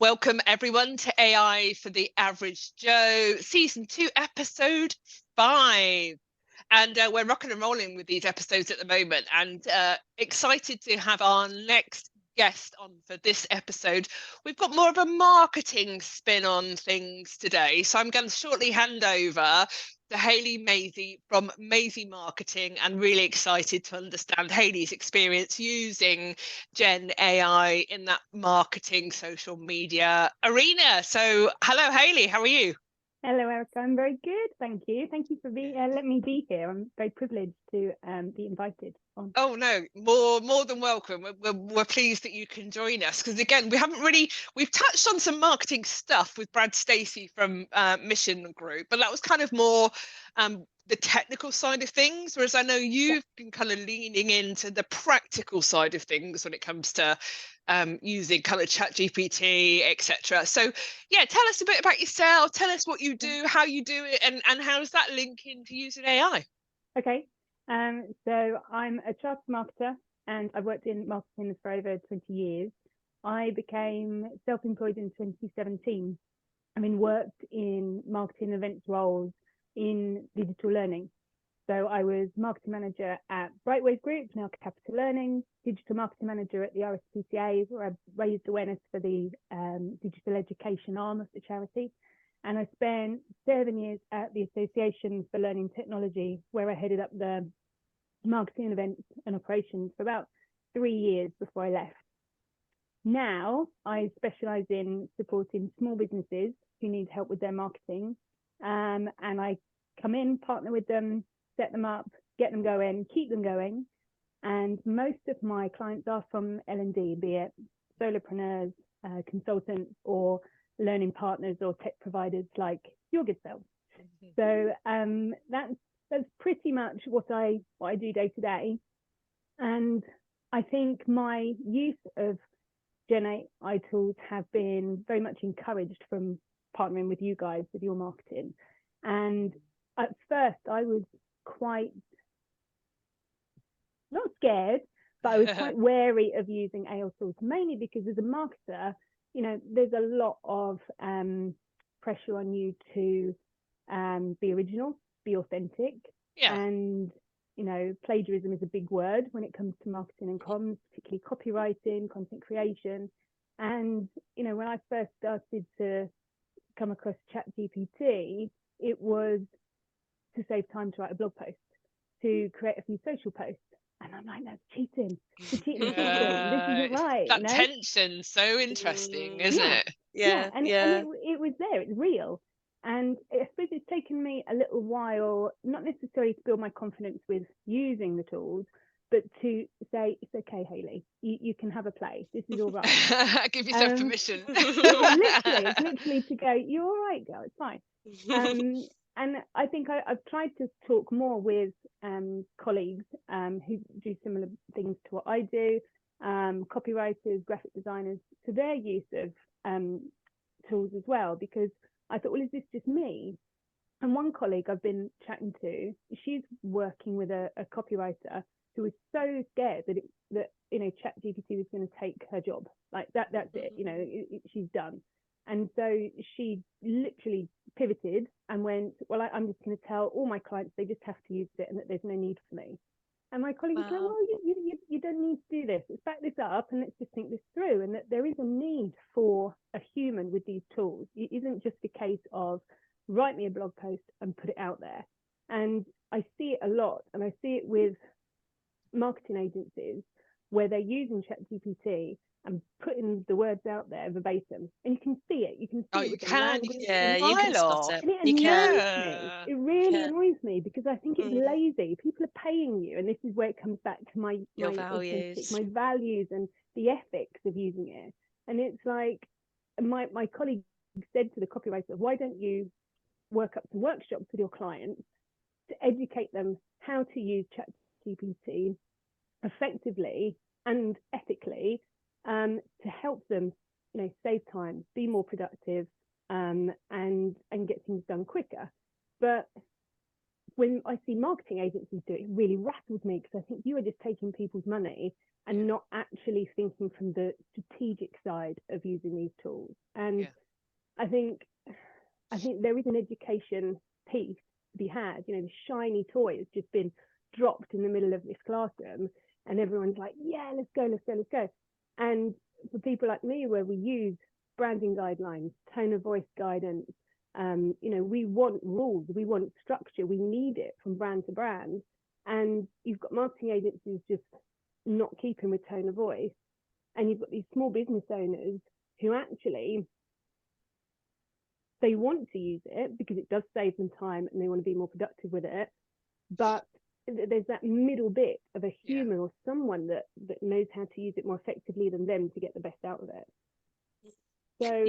Welcome everyone to AI for the Average Joe, Season 2, Episode 5. And we're rocking and rolling with these episodes at the moment, and excited to have our next guest on for this episode. We've got more of a marketing spin on things today, so I'm going to shortly hand over to Hayley Maisey from Maisey Marketing, and really excited to understand Hayley's experience using Gen AI in that marketing social media arena. So hello Hayley, how are you? Hello, Erica. I'm very good, thank you. Thank you for letting me be here. I'm very privileged to be invited on. Oh no, more than welcome. We're pleased that you can join us, because again, we've touched on some marketing stuff with Brad Stacey from Mission Group, but that was kind of more the technical side of things, whereas I know you've been kind of leaning into the practical side of things when it comes to using kind of ChatGPT, etc. So yeah, tell us a bit about yourself, tell us what you do, how you do it, and how does that link into using AI? Okay, so I'm a chartered marketer and I've worked in marketing for over 20 years. I became self-employed in 2017. Worked in marketing events roles in digital learning. So I was marketing manager at Brightwave Group, now Capital Learning, digital marketing manager at the RSPCA, where I raised awareness for the digital education arm of the charity. And I spent 7 years at the Association for Learning Technology, where I headed up the marketing events and operations for about 3 years before I left. Now I specialize in supporting small businesses who need help with their marketing. And I come in, partner with them, set them up, get them going, keep them going. And most of my clients are from L&D, be it solopreneurs, consultants, or learning partners or tech providers like your good self. So that's pretty much what I do day to day. And I think my use of Gen AI tools have been very much encouraged from partnering with you guys with your marketing. And at first I was quite not scared, but I was quite wary of using AI tools, mainly because as a marketer, there's a lot of pressure on you to be original, be authentic. Yeah. And plagiarism is a big word when it comes to marketing and comms, particularly copywriting, content creation. And when I first started to come across ChatGPT, it was to save time to write a blog post, to create a few social posts. And I'm like, that's cheating. You're cheating. This isn't right. That tension, so interesting, isn't it? And it was there. It's real. And I suppose it's taken me a little while, not necessarily to build my confidence with using the tools, but to say, it's okay, Hayley, you can have a play. This is all right. Give yourself permission. It's literally to go, you're all right, girl, it's fine. And I think I've tried to talk more with colleagues who do similar things to what I do, copywriters, graphic designers, to their use of tools as well, because I thought, well, is this just me? And one colleague I've been chatting to, she's working with a copywriter who was so scared that ChatGPT was going to take her job. Like that's it. She's done. And so she literally pivoted and went, well, I'm just going to tell all my clients they just have to use it and that there's no need for me. And my colleague was like, well, you don't need to do this. Let's back this up and let's just think this through. And that there is a need for a human with these tools. It isn't just a case of write me a blog post and put it out there. And I see it a lot. And I see it with marketing agencies where they're using ChatGPT and putting the words out there verbatim, and you can see it. You can see it with the language. Yeah, you can spot it. And it annoys me. It really annoys me because I think it's lazy. People are paying you, and this is where it comes back to my values, my values, and the ethics of using it. And it's like my colleague said to the copywriter, "Why don't you work up some workshops with your clients to educate them how to use ChatGPT effectively and ethically?" To help them, save time, be more productive, and get things done quicker. But when I see marketing agencies do it, it really rattles me, because I think you are just taking people's money and not actually thinking from the strategic side of using these tools. And I think there is an education piece to be had. You know, the shiny toy has just been dropped in the middle of this classroom, and everyone's like, yeah, let's go. And for people like me, where we use branding guidelines, tone of voice guidance, you know, we want rules, we want structure, we need it from brand to brand. And you've got marketing agencies just not keeping with tone of voice, and you've got these small business owners who actually, they want to use it because it does save them time and they want to be more productive with it, but there's that middle bit of a human or someone that knows how to use it more effectively than them to get the best out of it. So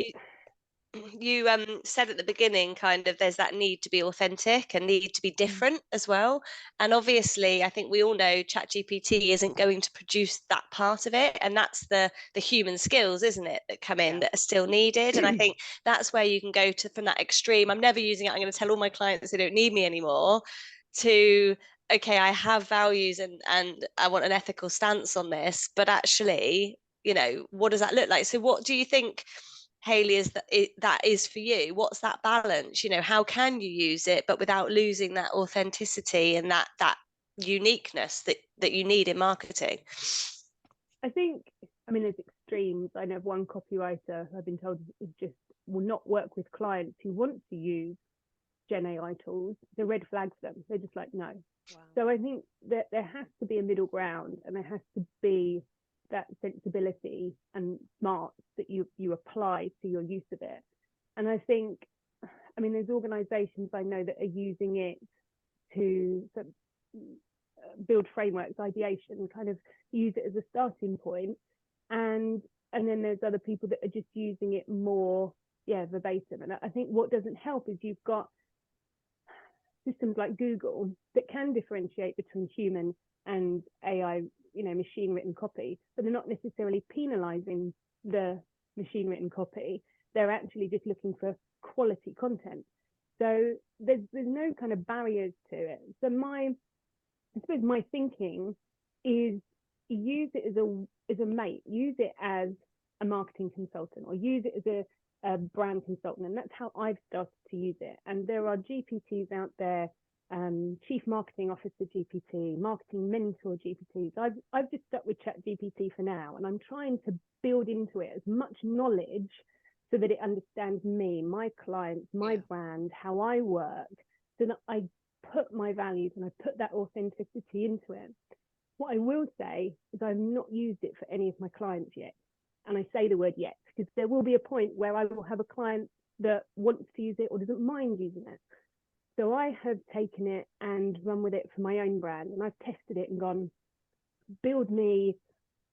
you said at the beginning, kind of, there's that need to be authentic and need to be different as well. And obviously, I think we all know ChatGPT isn't going to produce that part of it. And that's the human skills, isn't it, that come in that are still needed. And I think that's where you can go to from that extreme. I'm never using it. I'm going to tell all my clients they don't need me anymore, to, okay, I have values and I want an ethical stance on this, but actually, you know, what does that look like? So what do you think, Hayley, that is for you? What's that balance? You know, how can you use it but without losing that authenticity and that uniqueness that you need in marketing? I think, I mean, there's extremes. I know of one copywriter I've been told is just will not work with clients who want to use Gen AI tools. The red flag for them. They're just like, no. Wow. So I think that there has to be a middle ground, and there has to be that sensibility and smarts that you apply to your use of it. And I think, I mean, there's organizations I know that are using it to build frameworks, ideation, kind of use it as a starting point. And then there's other people that are just using it more, verbatim. And I think what doesn't help is you've got systems like Google that can differentiate between human and AI, you know, machine written copy, but they're not necessarily penalizing the machine written copy. They're actually just looking for quality content. So there's no kind of barriers to it. So I suppose my thinking is use it as a mate, use it as a marketing consultant, or use it as a brand consultant. And that's how I've started to use it. And there are GPTs out there, Chief Marketing Officer GPT, Marketing Mentor GPTs. I've just stuck with ChatGPT for now, and I'm trying to build into it as much knowledge so that it understands me, my clients, my brand, how I work, so that I put my values and I put that authenticity into it. What I will say is I've not used it for any of my clients yet. And I say the word yet, because there will be a point where I will have a client that wants to use it or doesn't mind using it. So I have taken it and run with it for my own brand. And I've tested it and gone, build me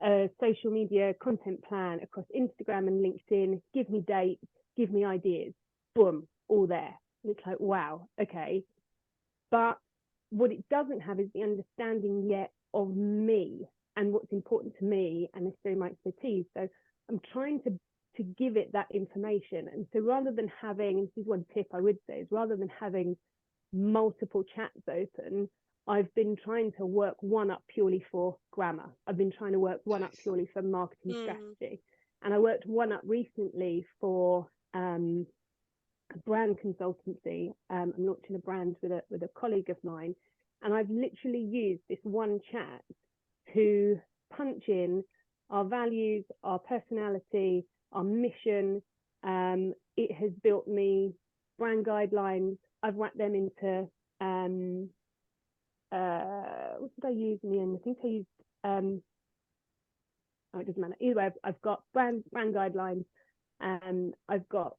a social media content plan across Instagram and LinkedIn, give me dates, give me ideas, boom, all there. And it's like, wow, okay. But what it doesn't have is the understanding yet of me and what's important to me and necessarily my expertise. So I'm trying to give it that information. And so rather than having, this is one tip I would say, is rather than having multiple chats open, I've been trying to work one up purely for grammar. I've been trying to work one up purely for marketing strategy. And I worked one up recently for a brand consultancy. I'm launching a brand with a colleague of mine. And I've literally used this one chat to punch in our values, our personality, our mission. It has built me brand guidelines. I've wrapped them into what did I use in the end? I think I used it doesn't matter. Either way, I've got brand guidelines, and I've got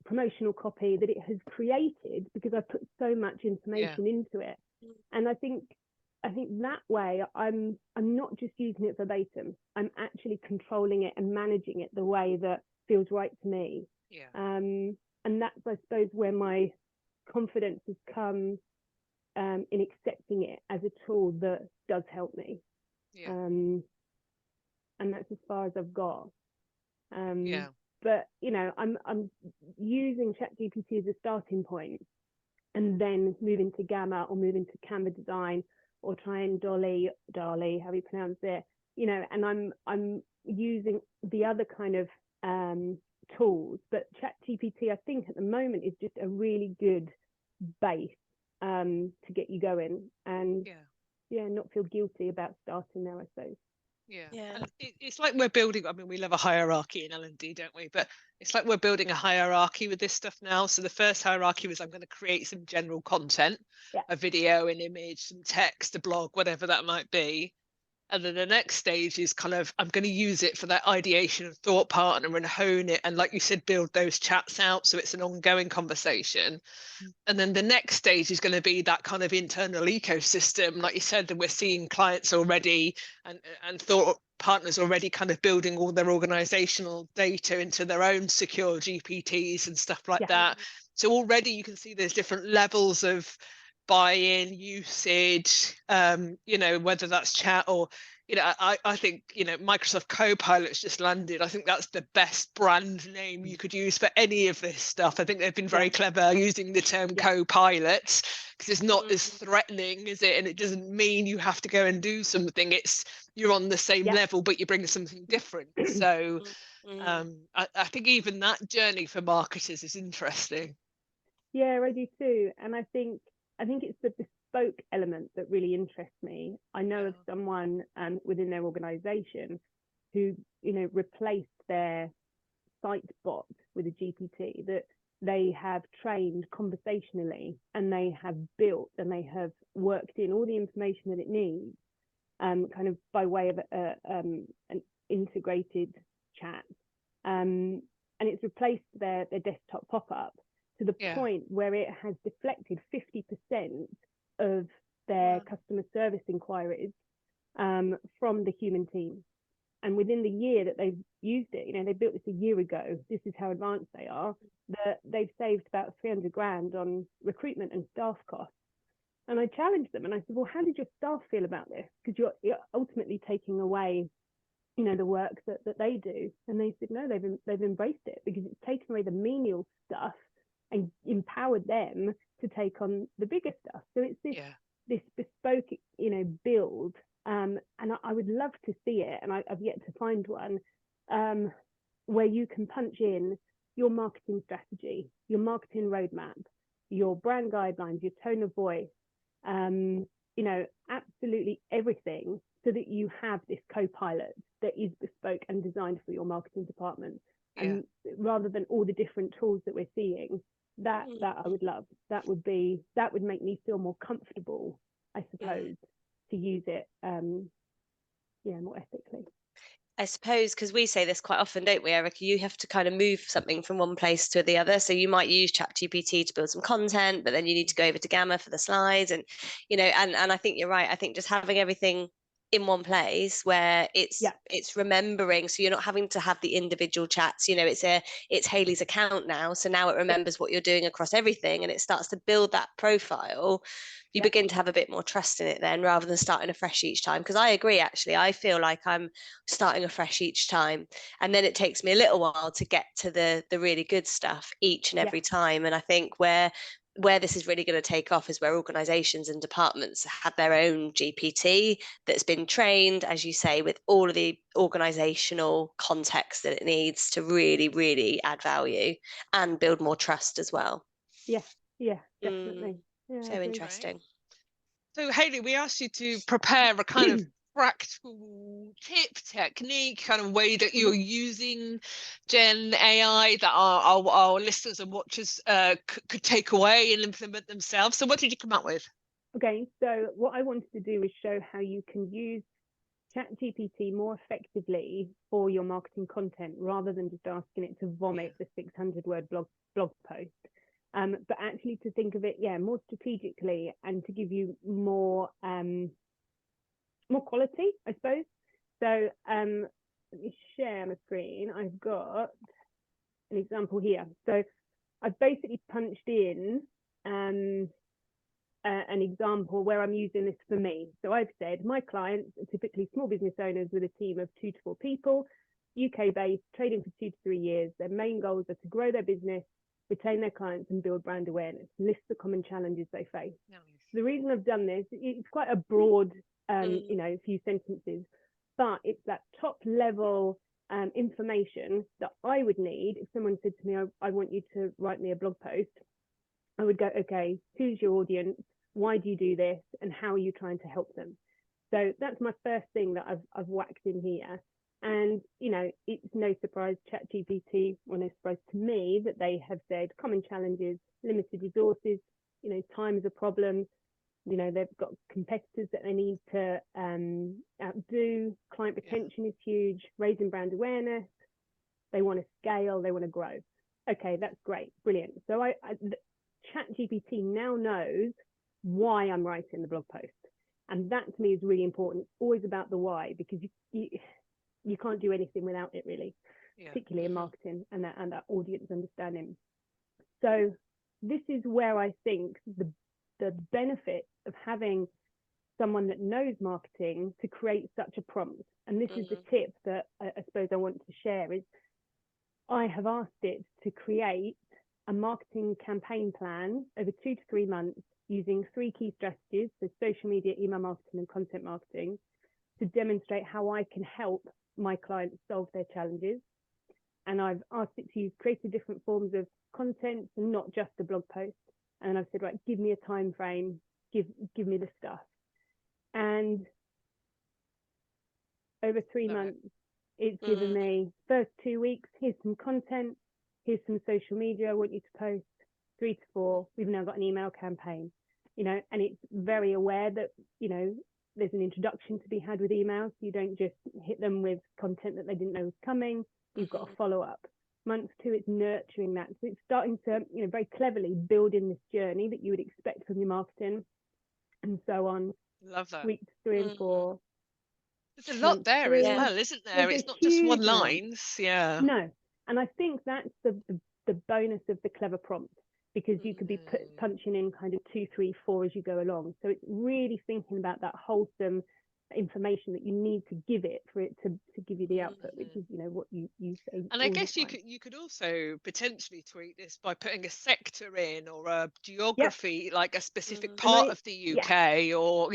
promotional copy that it has created because I put so much information into it. And I think that way I'm not just using it verbatim. I'm actually controlling it and managing it the way that feels right to me. And that's, I suppose, where my confidence has come in accepting it as a tool that does help me. And that's as far as I've got. But you know, I'm using ChatGPT as a starting point, and then move into Gamma or move into Canva design or try and Dolly, how you pronounce it, you know, and I'm using the other kind of tools, but ChatGPT I think at the moment is just a really good base to get you going, and not feel guilty about starting now, I suppose. And it's like we're building, I mean, we love a hierarchy in L&D, don't we? But it's like we're building a hierarchy with this stuff now. So the first hierarchy was I'm going to create some general content, a video, an image, some text, a blog, whatever that might be. And then the next stage is kind of, I'm going to use it for that ideation and thought partner and hone it. And like you said, build those chats out so it's an ongoing conversation. And then the next stage is going to be that kind of internal ecosystem. Like you said, that we're seeing clients already and thought partners already kind of building all their organizational data into their own secure GPTs and stuff like that. So already you can see there's different levels of buy-in, usage, you know, whether that's chat or, you know, I think, you know, Microsoft Copilot's just landed. I think that's the best brand name you could use for any of this stuff. I think they've been very clever using the term Copilot, because it's not as threatening, is it? And it doesn't mean you have to go and do something. It's you're on the same level, but you bring something different. So I think even that journey for marketers is interesting. Yeah, I do too. And I think it's the bespoke element that really interests me. I know of someone within their organization who, you know, replaced their site bot with a GPT that they have trained conversationally, and they have built and they have worked in all the information that it needs, kind of by way of an integrated chat. And it's replaced their desktop pop-up to the point where it has deflected 50% of their customer service inquiries from the human team. And within the year that they've used it, you know, they built this a year ago, this is how advanced they are, that they've saved about 300 grand on recruitment and staff costs. And I challenged them and I said, well, how did your staff feel about this? Because you're ultimately taking away, you know, the work that they do. And they said, no, they've embraced it because it's taken away the menial stuff and empowered them to take on the bigger stuff. So it's this bespoke, you know, build. And I would love to see it, and I've yet to find one, where you can punch in your marketing strategy, your marketing roadmap, your brand guidelines, your tone of voice, you know, absolutely everything, so that you have this co-pilot that is bespoke and designed for your marketing department. And rather than all the different tools that we're seeing, that I would love. That would make me feel more comfortable, I suppose, to use it more ethically. I suppose, because we say this quite often, don't we, Erica? You have to kind of move something from one place to the other. So you might use ChatGPT to build some content, but then you need to go over to Gamma for the slides, and you know, and I think you're right. I think just having everything in one place where it's remembering, so you're not having to have the individual chats. You know, it's Hayley's account now, so now it remembers what you're doing across everything, and it starts to build that profile. You begin to have a bit more trust in it then, rather than starting afresh each time. Because I agree, actually, I feel like I'm starting afresh each time, and then it takes me a little while to get to the really good stuff each and every time. And I think where this is really going to take off is where organizations and departments have their own GPT that's been trained, as you say, with all of the organizational context that it needs to really, really add value and build more trust as well. Yeah, definitely. So interesting. So Hayley, we asked you to prepare a kind of practical tip, technique, kind of way that you're using Gen AI that our listeners and watchers could take away and implement themselves. So what did you come up with? Okay, so what I wanted to do is show how you can use ChatGPT more effectively for your marketing content, rather than just asking it to vomit the 600-word blog post. But actually to think of it, more strategically, and to give you more quality, I suppose. So let me share my screen. I've got an example here. So I've basically punched in an example where I'm using this for me. So I've said my clients are typically small business owners with a team of 2 to 4 people, UK based, trading for 2 to 3 years. Their main goals are to grow their business retain their clients, and build brand awareness. List the common challenges they face. Nice. The reason I've done this, it's quite a broad, you know, few sentences, but it's that top level information that I would need if someone said to me, I want you to write me a blog post. I would go, okay, who's your audience? Why do you do this? And how are you trying to help them? So that's my first thing that I've whacked in here. And, you know, it's no surprise, ChatGPT, well, no surprise to me that they have said common challenges, limited resources, you know, time is a problem. You know, they've got competitors that they need to outdo. Client retention is huge, raising brand awareness. They want to scale, they want to grow. Okay, that's great, brilliant. So ChatGPT now knows why I'm writing the blog post. And that to me is really important. It's always about the why, because you can't do anything without it, really, particularly in marketing and that audience understanding. So this is where I think the benefit of having someone that knows marketing to create such a prompt. And this is the tip that I suppose I want to share is I have asked it to create a marketing campaign plan over 2 to 3 months using 3 key strategies, so social media, email marketing, and content marketing, to demonstrate how I can help my clients solve their challenges. And I've asked it to use creative different forms of content and not just a blog post. And I've said, right, give me a time frame, give me the stuff. And over 3 months, it's given me first 2 weeks, here's some content, here's some social media I want you to post. 3 to 4, we've now got an email campaign, you know, and it's very aware that, you know, there's an introduction to be had with emails. You don't just hit them with content that they didn't know was coming. You've got a follow-up. Month 2, it's nurturing that. So it's starting to, you know, very cleverly build in this journey that you would expect from your marketing, and so on. Love that. Weeks 3 and 4. There's a lot there as well, isn't there? There's It's not just one lines. No, and I think that's the bonus of the clever prompt, because you could be punching in kind of 2, 3, 4 as you go along. So it's really thinking about that wholesome information that you need to give it for it to give you the output, which is, you know, what you say. And I guess you could also potentially tweak this by putting a sector in, or a geography, like a specific part of the UK, or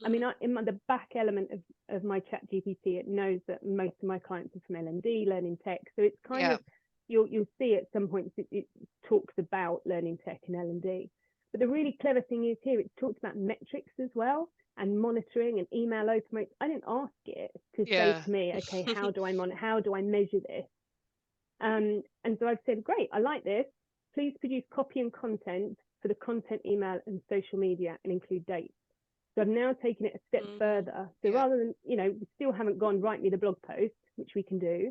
I mean, in the back element of my ChatGPT, it knows that most of my clients are from L&D, learning tech. So it's kind of, you'll see at some points it talks about learning tech and L&D. But the really clever thing is here, it talks about metrics as well, and monitoring and email open rates. I didn't ask it to say to me, okay, how do I measure this? And so I've said, great, I like this. Please produce copy and content for the content, email, and social media, and include dates. So I've now taken it a step further. So rather than, you know, we still haven't gone, write me the blog post, which we can do.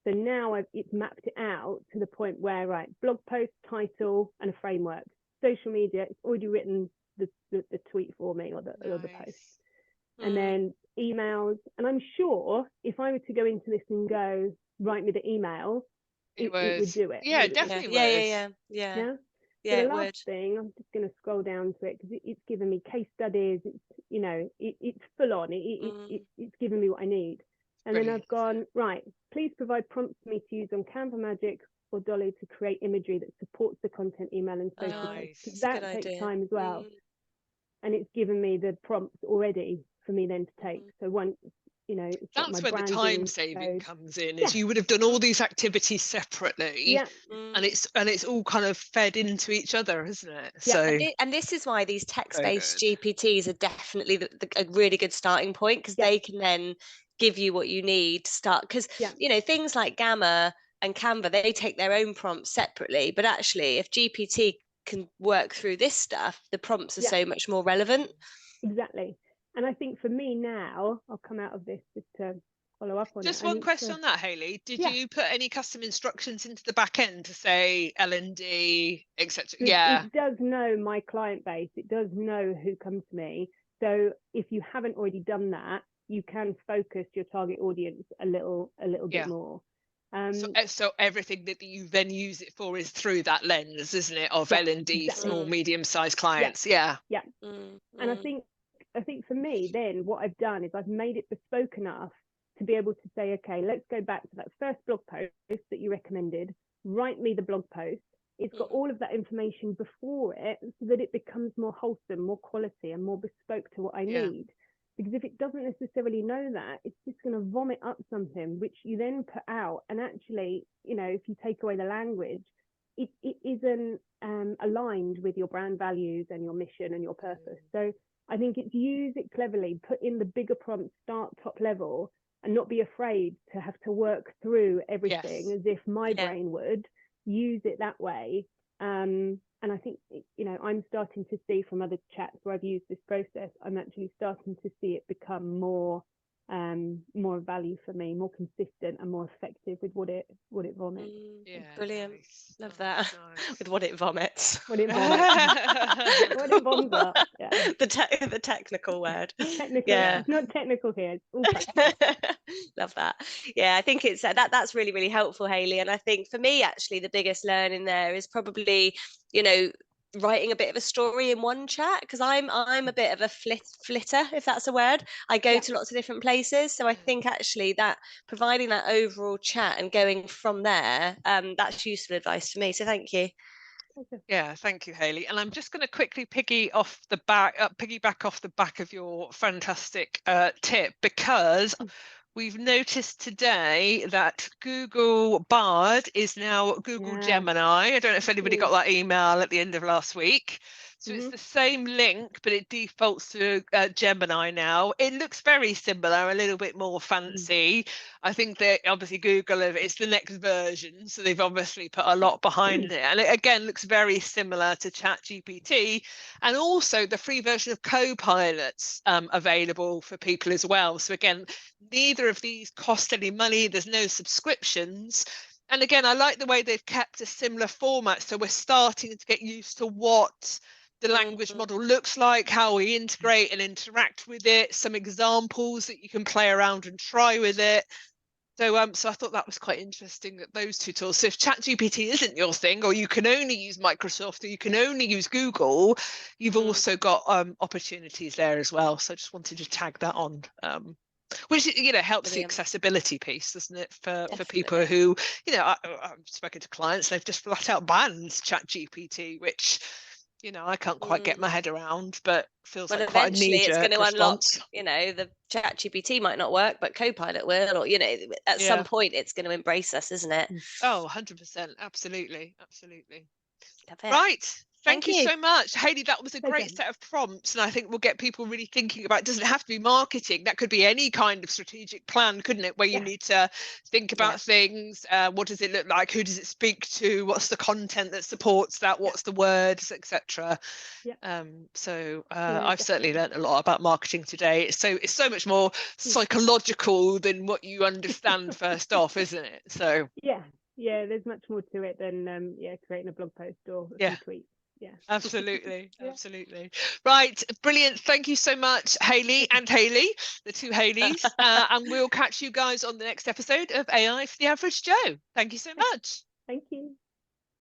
So now it's mapped it out to the point where, right, blog post, title, and a framework. Social media, it's already written the tweet for me, or the post. And then emails. And I'm sure if I were to go into this and go, write me the email, it would do it. Yeah, it definitely would. Yeah, So the last thing, I'm just going to scroll down to it, because it's given me case studies. It's, you know, it's full on. It's given me what I need. And then I've gone, right, please provide prompts for me to use on Canva Magic or Dolly to create imagery that supports the content, email, and social posts. That takes time as well. And it's given me the prompts already for me then to take. So once, you know, that's where the time saving comes in, is you would have done all these activities separately, and it's all kind of fed into each other, isn't it? So and this is why these text-based GPTs are definitely a really good starting point, because they can then give you what you need to start, because you know, things like Gamma and Canva, they take their own prompts separately, but actually if GPT can work through this stuff, the prompts are so much more relevant. Exactly. And I think for me now, I'll come out of this just to follow up on just one question on that, Hayley. Did you put any custom instructions into the back end to say L&D, etc.? It does know my client base. It does know who comes to me. So if you haven't already done that, you can focus your target audience a little bit more. So everything that you then use it for is through that lens, isn't it, of L&D, small, medium-sized clients? And I think for me then, what I've done is I've made it bespoke enough to be able to say, okay, let's go back to that first blog post that you recommended. Write me the blog post. it's got all of that information before it, so that it becomes more wholesome, more quality, and more bespoke to what I need. Because if it doesn't necessarily know that, it's just going to vomit up something which you then put out. And actually, you know, if you take away the language, it isn't aligned with your brand values and your mission and your purpose. So I think it's use it cleverly, put in the bigger prompts, start top level, and not be afraid to have to work through everything as if my brain would. Use it that way. And I think, you know, I'm starting to see from other chats where I've used this process, I'm actually starting to see it become more value for me, more consistent and more effective with what it vomits. Brilliant. Nice. Love that. Nice. With what it vomits. What it vomits. What it bombs up. Yeah. The technical word. It's not technical here. It's all practical. Love that. Yeah, I think it's that's really, really helpful, Hayley. And I think for me, actually, the biggest learning there is probably, you know, writing a bit of a story in one chat, because I'm a bit of a flitter, if that's a word. I go to lots of different places, so I think actually that providing that overall chat and going from there, that's useful advice for me, so thank you. Yeah, thank you, Hayley. And I'm just going to quickly piggyback off the back of your fantastic tip, because we've noticed today that Google Bard is now Google Gemini. I don't know if anybody got that email at the end of last week. So it's the same link, but it defaults to Gemini now. It looks very similar, a little bit more fancy. I think that obviously Google, it's the next version, so they've obviously put a lot behind it. And it again looks very similar to ChatGPT. And also the free version of Copilot's available for people as well. So again, neither of these cost any money. There's no subscriptions. And again, I like the way they've kept a similar format. So we're starting to get used to what the language model looks like, how we integrate and interact with it, some examples that you can play around and try with it. So I thought that was quite interesting, that those two tools. So if ChatGPT isn't your thing, or you can only use Microsoft, or you can only use Google, you've also got opportunities there as well. So I just wanted to tag that on. Which, you know, helps the accessibility piece, doesn't it, for people who, you know, I've spoken to clients, they've just flat out banned ChatGPT, which, you know, I can't quite get my head around, but feels like quite a knee-jerk it's going to unlock, response. you know, the ChatGPT might not work, but Copilot will, or, you know, at some point it's going to embrace us, isn't it? Oh, 100%. Absolutely. Right. Thank you so much, Hayley. That was a great set of prompts, and I think we'll get people really thinking about, it doesn't have to be marketing, that could be any kind of strategic plan, couldn't it, where you need to think about things. What does it look like, who does it speak to, what's the content that supports that, what's the words, etc. I've certainly learned a lot about marketing today. It's so much more psychological than what you understand first off, isn't it? So there's much more to it than creating a blog post or a few tweets. Absolutely. Right, brilliant. Thank you so much, Hayley and Hayley, the two Hayleys. And we'll catch you guys on the next episode of AI for the Average Joe. Thank you so much. Thank you.